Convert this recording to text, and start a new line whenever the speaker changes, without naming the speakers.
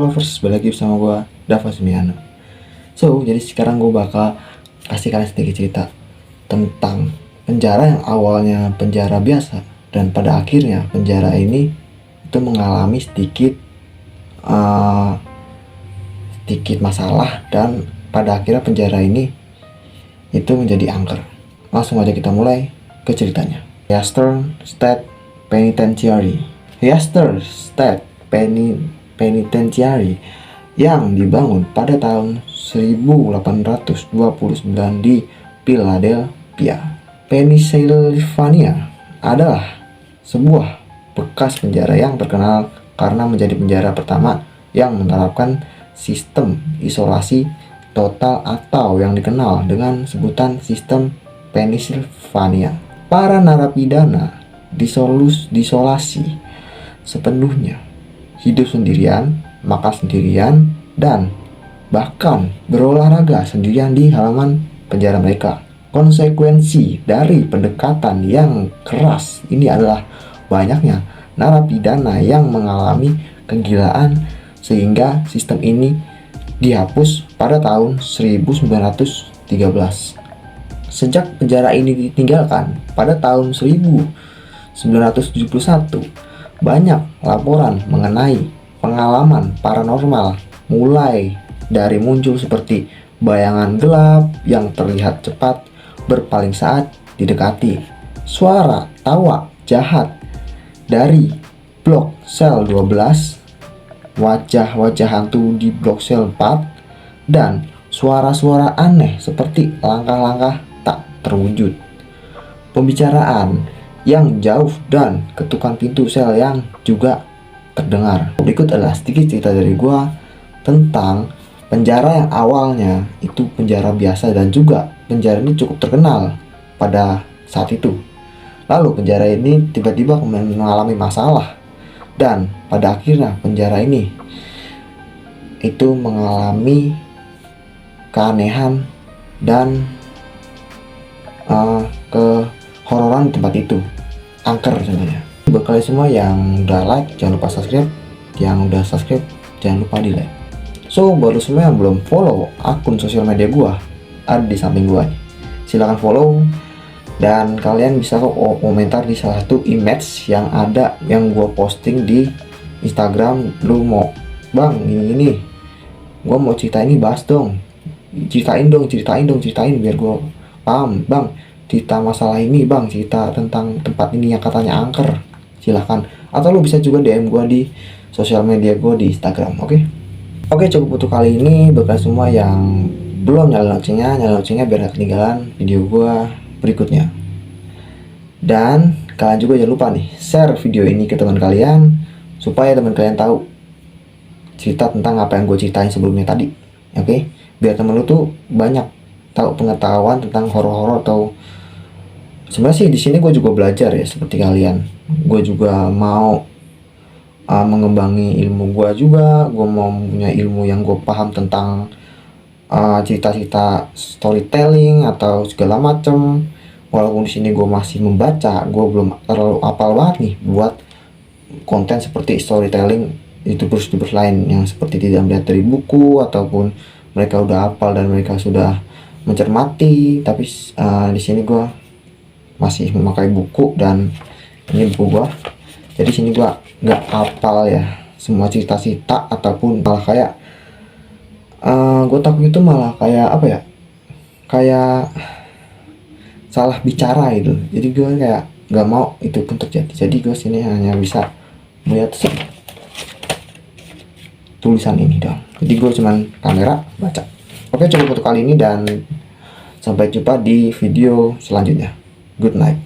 Lovers, balik lagi bersama gue, Dava Sumiano. So, jadi sekarang gue bakal kasih kalian sedikit cerita tentang penjara yang awalnya penjara biasa, dan pada akhirnya penjara ini itu mengalami sedikit masalah, dan pada akhirnya penjara ini itu menjadi angker. Langsung aja kita mulai ke ceritanya. Eastern State Penitentiary. Eastern State Penitentiary yang dibangun pada tahun 1829 di Philadelphia, Pennsylvania, adalah sebuah bekas penjara yang terkenal karena menjadi penjara pertama yang menerapkan sistem isolasi total atau yang dikenal dengan sebutan sistem Pennsylvania. Para narapidana disolasi sepenuhnya, hidup sendirian, makan sendirian, dan bahkan berolahraga sendirian di halaman penjara mereka. Konsekuensi dari pendekatan yang keras ini adalah banyaknya narapidana yang mengalami kegilaan, sehingga sistem ini dihapus pada tahun 1913. Sejak penjara ini ditinggalkan pada tahun 1971, banyak laporan mengenai pengalaman paranormal, mulai dari muncul seperti bayangan gelap yang terlihat cepat berpaling saat didekati, suara tawa jahat dari blok sel 12, wajah-wajah hantu di blok sel 4, dan suara-suara aneh seperti langkah-langkah tak terwujud, pembicaraan yang jauh, dan ketukan pintu sel yang juga terdengar. Berikut adalah sedikit cerita dari gua tentang penjara yang awalnya itu penjara biasa, dan juga penjara ini cukup terkenal pada saat itu. Lalu penjara ini tiba-tiba mengalami masalah, dan pada akhirnya penjara ini itu mengalami keanehan dan kehororan di tempat itu, angker sebenarnya. Buat kalian semua yang udah like, jangan lupa subscribe. Yang udah subscribe, jangan lupa di like. So, buat lo semua yang belum follow akun sosial media gua, ada di samping gua nih. Silahkan follow, dan kalian bisa komentar di salah satu image yang ada yang gua posting di Instagram. Lu mau, bang, ini gua mau cerita ini, bahas dong, ceritain dong biar gua paham. Bang, cerita masalah ini, bang, cerita tentang tempat ini yang katanya angker. Silahkan, atau lu bisa juga DM gua di sosial media gua di Instagram. Oke, cukup untuk kali ini. Buat kalian semua yang belum nyalain loncengnya biar gak ketinggalan video gua berikutnya. Dan kalian juga jangan lupa nih, share video ini ke teman kalian supaya teman kalian tahu cerita tentang apa yang gue ceritain sebelumnya tadi. Biar temen lu tuh banyak tahu pengetahuan tentang horor-horor. Atau sebenarnya sih di sini gue juga belajar ya, seperti kalian. Gue juga mau mengembangi ilmu gue juga. Gue mau punya ilmu yang gue paham tentang cerita-cerita storytelling atau segala macam. Walaupun di sini gue masih membaca, gue belum terlalu apal banget nih buat konten seperti storytelling YouTubers lain yang seperti tidak melihat dari buku, ataupun mereka udah hafal dan mereka sudah mencermati. Tapi di sini gue masih memakai buku, dan ini buku gue. Jadi sini gue nggak hafal ya semua cerita-cerita, ataupun malah kayak gue takut itu malah kayak apa ya, kayak salah bicara gitu. Jadi gue kayak nggak mau itu pun terjadi. Jadi gue sini hanya bisa melihat tulisan ini dong. Jadi gue cuman kamera baca. Oke, cukup untuk kali ini, dan sampai jumpa di video selanjutnya. Good night.